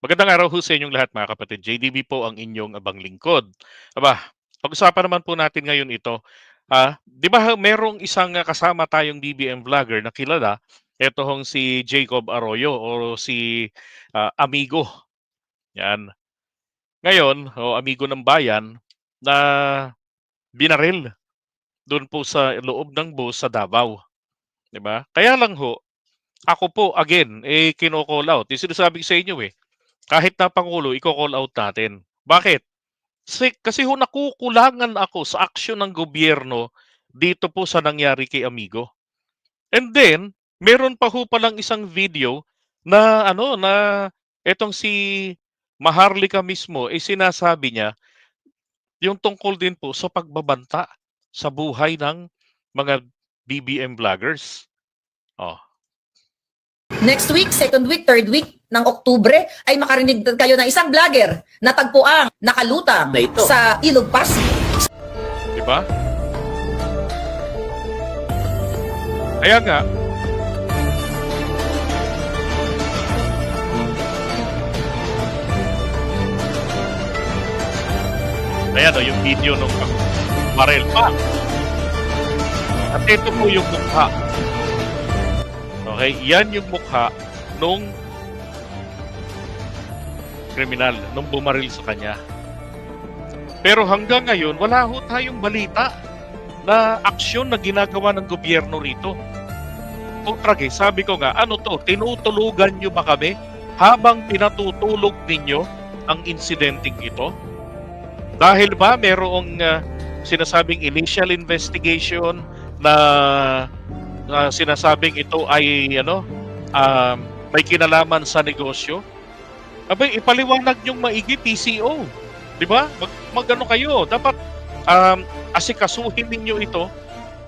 Magandang araw ho sa inyong lahat mga kapatid. JDB po ang inyong abang lingkod. Aba, pag-usapan naman po natin ngayon ito. 'Di ba merong isang kasama tayong BBM vlogger na kilala, ito hong si Jacob Arroyo o si Amigo. Yan. Ngayon, o Amigo ng Bayan, na binaril doon po sa loob ng bus sa Davao. 'Di ba? Kaya lang ho, ako po again, kino-call out. Yung sinasabi ko sa inyo kahit na Pangulo, iko-call out natin. Bakit? Kasi ho nakukulangan ako sa aksyon ng gobyerno dito po sa nangyari kay Amigo. And then, meron pa ho palang isang video na etong si Maharlika mismo sinasabi niya yung tungkol din po sa pagbabanta sa buhay ng mga BBM vloggers. Oh, Next week, second week, third week ng Oktubre ay makarinig kayo ng isang vlogger na tagpuang nakalutang Na ito. sa Ilog Pasig. 'di ba? Kaya nga, ayan o, yung video nung barel pa. At ito po yung mukha. Okay, yan yung mukha nung kriminal, nung bumaril sa kanya. Pero hanggang ngayon, wala ho tayong balita na aksyon na ginagawa ng gobyerno rito. Kontrage, sabi ko nga, ano to, tinutulugan nyo ba kami habang pinatutulog ninyo ang insidenteng ito? Dahil ba merong sinasabing initial investigation na sinasabing ito ay may kinalaman sa negosyo? Abay, ipaliwanag yung maigi PCO. 'Di ba? Magano kayo, dapat asikasuhin ninyo ito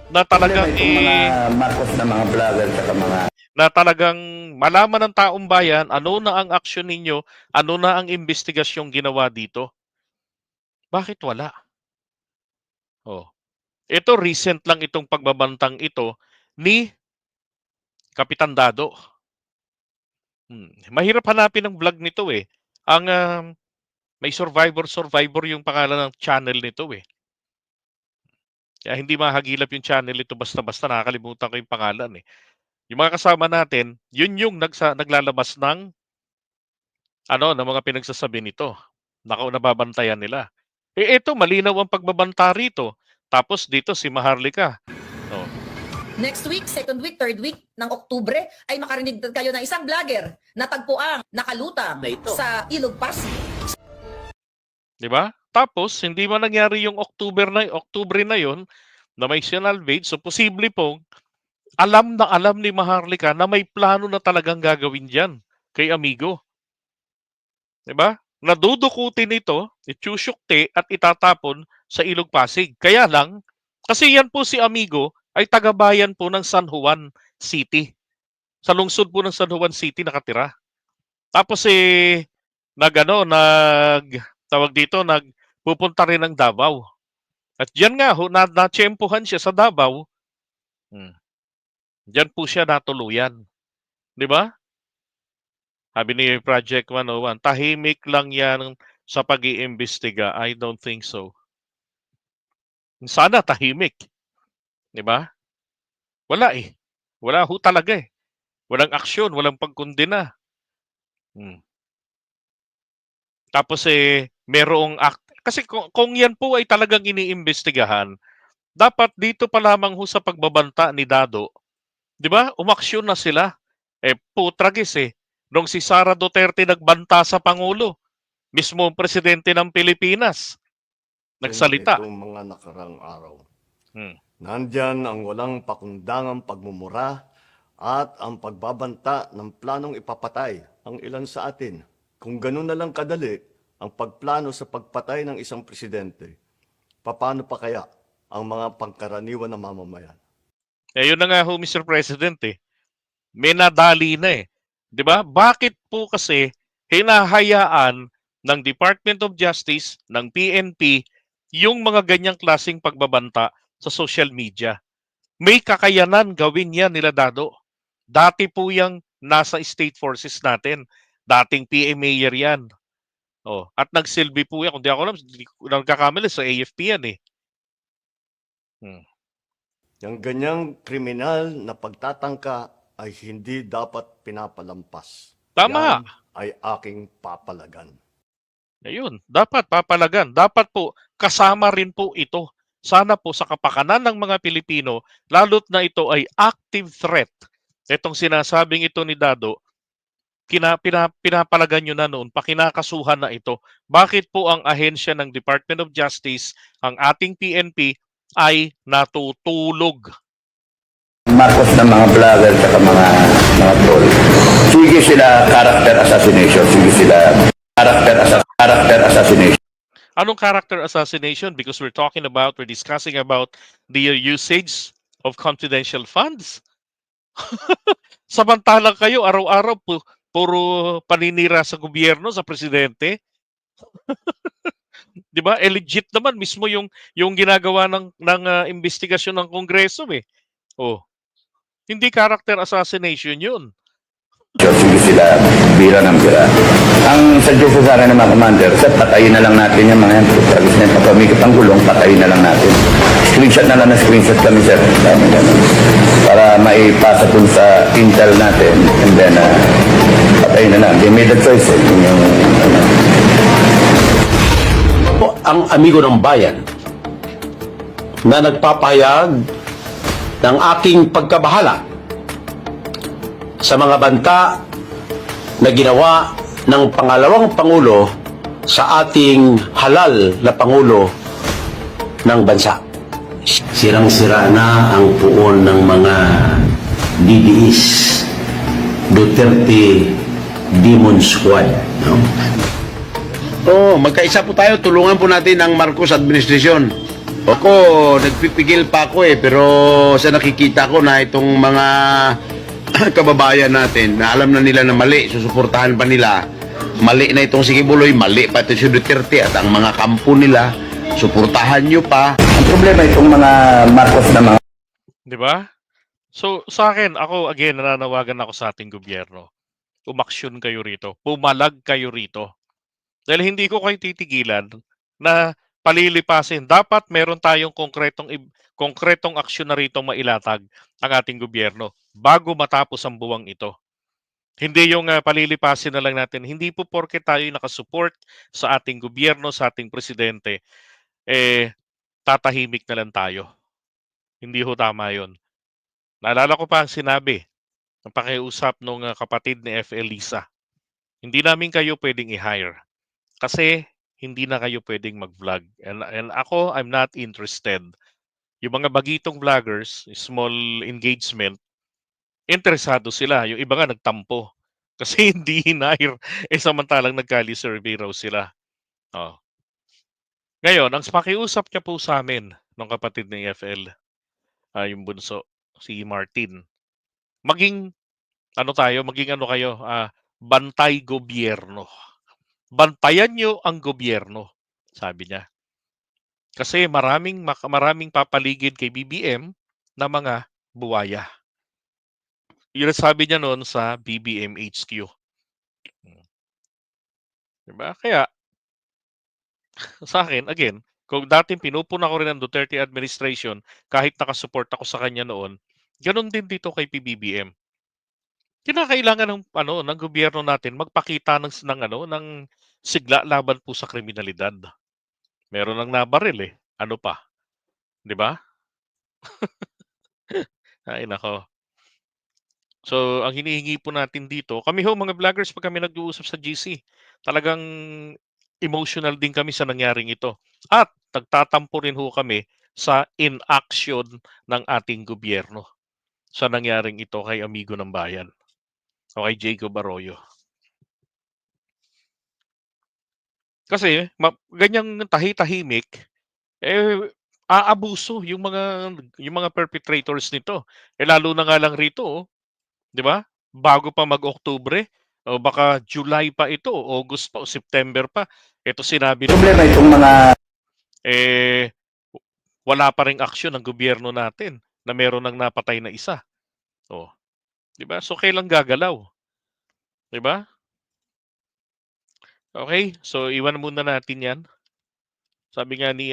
na talagang mga Marcos na mga vlogger at mga na talagang malaman ng taong bayan ano na ang aksyon ninyo, ano na ang investigasyong ginawa dito. Bakit wala? Oh. Ito recent lang itong pagbabantang ito ni Kapitan Dado. Mahirap hanapin ang vlog nito Ang may survivor yung pangalan ng channel nito Kaya hindi mahagilap yung channel nito basta-basta, nakakalimutan ko yung pangalan Yung mga kasama natin, yun yung naglalabas ng ng mga pinagsasabi nito. Nababantayan nila. Ito malinaw ang pagbabanta rito. Tapos dito si Maharlika. Oh. Next week, second week, third week ng Oktubre ay makarinig kayo ng isang vlogger na tagpuang nakalutang Na ito. sa Ilog Pasig. 'Di ba? Tapos hindi man nangyari yung October na yon na may salvage, so posible pong alam na alam ni Maharlika na may plano na talagang gagawin diyan kay Amigo. 'Di ba? Nadudukutin ito, itsusyukte at itatapon sa Ilog Pasig. Kaya lang, kasi yan po si Amigo ay taga-bayan po ng San Juan City. Sa lungsod po ng San Juan City nakatira. Tapos tawag dito, nagpupunta rin ng Davao. At diyan nga ho, natsyempohan siya sa Davao. Diyan po siya natuluyan. 'Di ba? Sabi ni Project 101, tahimik lang yan sa pag-iimbestiga. I don't think so. Sana tahimik. 'Di ba? Wala Wala ho talaga Walang aksyon, walang pagkondena. Tapos merong act. Kasi kung yan po ay talagang iniimbestigahan, dapat dito pa lamang ho sa pagbabanta ni Dado, 'di ba? Umaksyon na sila. Putragis nung si Sara Duterte nagbanta sa Pangulo, mismo ang presidente ng Pilipinas nagsalita. Itong mga nakarang araw. Hmm. Nandyan ang walang pakundangang pagmumura at ang pagbabanta ng planong ipapatay ang ilan sa atin. Kung ganun na lang kadali ang pagplano sa pagpatay ng isang presidente, paano pa kaya ang mga pangkaraniwan na mamamayan? Yun na nga ho, Mr. President May nadali na 'Di ba? Bakit po kasi hinahayaan ng Department of Justice, ng PNP, yung mga ganyang klaseng pagbabanta sa social media? May kakayanan gawin yan nila Dado. Dati po yung nasa state forces natin. Dating PA mayor yan. Oh, at nagsilbi po yan, kung di ako alam, di ko nagkakamali sa AFP yan eh. Hmm. Yung ganyang kriminal na pagtatangka ay hindi dapat pinapalampas. Tama. Yan ay aking papalagan. Ayun, dapat papalagan. Dapat po kasama rin po ito. Sana po sa kapakanan ng mga Pilipino, lalo't na ito ay active threat. Itong sinasabing ito ni Dado, pinapalagan nyo na noon, pakinakasuhan na ito. Bakit po ang ahensya ng Department of Justice, ang ating PNP, ay natutulog? Marcos ng mga vlogger at mga troll. Sige sila character assassination. Sige sila character assassination. Anong character assassination? Because we're discussing about the usage of confidential funds. Samantalang kayo, araw-araw, puro paninira sa gobyerno, sa presidente. Di ba? Legit naman mismo yung ginagawa ng investigasyon ng Kongreso eh. Oh. Hindi character assassination yun. Sige sila, bira ng bira. Ang suggestion sa akin ng mga commander, patayin na lang natin yung mga yan. Tragis na yung papamikot ang gulong, patayin na lang natin. Screenshot na lang na screenshot kami, sir. Para maipasa dun sa intel natin. And then, patayin na lang. They made the choice. Ang amigo ng bayan na nagpapahayag ng aking pagkabahala sa mga banta na ginawa ng pangalawang Pangulo sa ating halal na Pangulo ng bansa. Sirang-sira na ang puon ng mga DDS, Duterte Demon Squad. No? Magkaisa po tayo, tulungan po natin ang Marcos administration. Ako, nagpipigil pa ako pero sa nakikita ko na itong mga kababayan natin na alam na nila na mali, susuportahan pa nila, mali na itong si Kibuloy, mali pa ito si Duterte at ang mga kampo nila, suportahan nyo pa. Ang problema itong mga Marcos na mga Di ba? So, sa akin, ako, again, nananawagan ako sa ating gobyerno. Umaksyon kayo rito. Pumalag kayo rito. Dahil hindi ko kayo titigilan na palilipasin. Dapat meron tayong konkretong aksyon na rito mailatag ang ating gobyerno bago matapos ang buwang ito. Hindi yung palilipasin na lang natin. Hindi po porke tayo nakasupport sa ating gobyerno, sa ating presidente, tatahimik na lang tayo. Hindi ho tama yun. Naalala ko pa ang sinabi ng pakiusap ng kapatid ni FL Lisa. Hindi namin kayo pwedeng i-hire kasi hindi na kayo pwedeng mag-vlog. And ako, I'm not interested. Yung mga bagitong vloggers, small engagement, interesado sila. Yung iba nga nagtampo. Kasi hindi hinire. Samantalang nagkali survey raw sila. Oh. Ngayon, ang pakiusap niya po sa amin ng kapatid ng FL, yung bunso, si Martin, maging kayo, bantay gobyerno. Bantayan nyo ang gobyerno, sabi niya. Kasi maraming papaligid kay BBM na mga buwaya. Yun ang sabi niya noon sa BBM HQ. Diba? Kaya, sa akin, again, kung dating pinupuna ko rin ang Duterte administration, kahit nakasupport ako sa kanya noon, ganun din dito kay PBBM. Kinakailangan ng gobyerno natin magpakita ng sigla laban po sa kriminalidad. Meron ng nabaril eh. Ano pa? 'Di ba? Ay nako. So, ang hinihingi po natin dito, kami mga vloggers pag kami nag-uusap sa GC, talagang emotional din kami sa nangyaring ito. At nagtatampo rin ho kami sa inaction ng ating gobyerno sa nangyaring ito kay amigo ng bayan o kay Jacob Arroyo. Kasi ganyang tahi-tahimik, aabuso yung mga perpetrators nito. Lalo na nga lang rito, 'di ba? Bago pa mag-Oktubre, o baka July pa ito, August pa o September pa. Ito sinabi problema itong mga wala pa ring aksyon ng gobyerno natin na meron ng napatay na isa. Oh, 'di ba? So kailan gagalaw? 'Di ba? Okay, so iwan muna natin 'yan. Sabi nga ni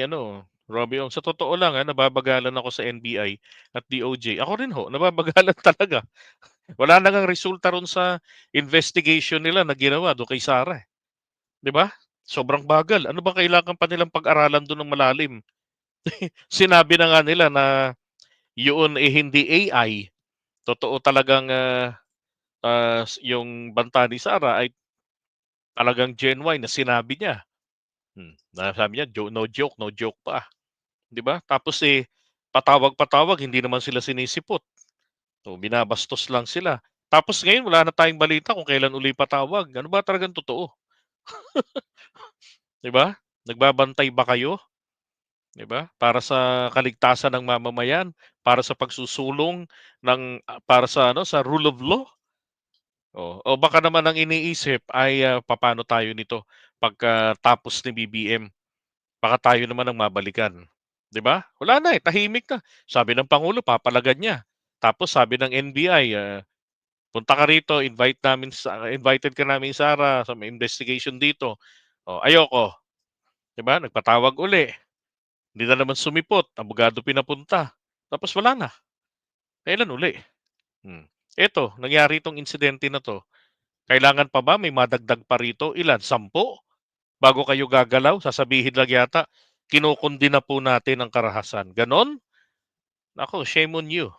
Robbie Ong, sa totoo lang nababagalan ako sa NBI at DOJ. Ako rin ho, nababagalan talaga. Wala na ngang resulta ron sa investigation nila na ginawa do'n kay Sara, 'di ba? Sobrang bagal. Ano ba kailangan pa nilang pag-aralan do'n ng malalim? Sinabi na nga nila na yun, hindi AI. Totoo talagang, yung banta ni Sara ay talagang genuine na sinabi niya. Na sabi niya, no joke pa." 'Di ba? Tapos, patawag-patawag hindi naman sila sinisipot. So, binabastos lang sila. Tapos ngayon wala na tayong balita kung kailan uli patawag. Ano ba talagang totoo, 'di ba? Nagbabantay ba kayo, 'di ba? Para sa kaligtasan ng mamamayan, para sa pagsusulong para sa sa rule of law? O baka naman ang iniisip ay, papaano tayo nito pagkatapos ni BBM? Baka tayo naman ang mabalikan, 'di ba? Wala na, tahimik na. Sabi ng pangulo papalagan niya. Tapos sabi ng NBI, "Punta ka rito, invited ka namin Sara sa may investigation dito." Oh, ayoko, 'di ba? Nagpatawag uli, hindi na naman sumipot, abogado pinapunta. Tapos wala na, kailan uli? Eto, nangyari 'tong insidente na 'to, kailangan pa ba may madagdag pa rito? Ilan, 10? Bago kayo gagalaw, sasabihin lang yata, kinukundina po natin ang karahasan. Gano'n? Naku, shame on you.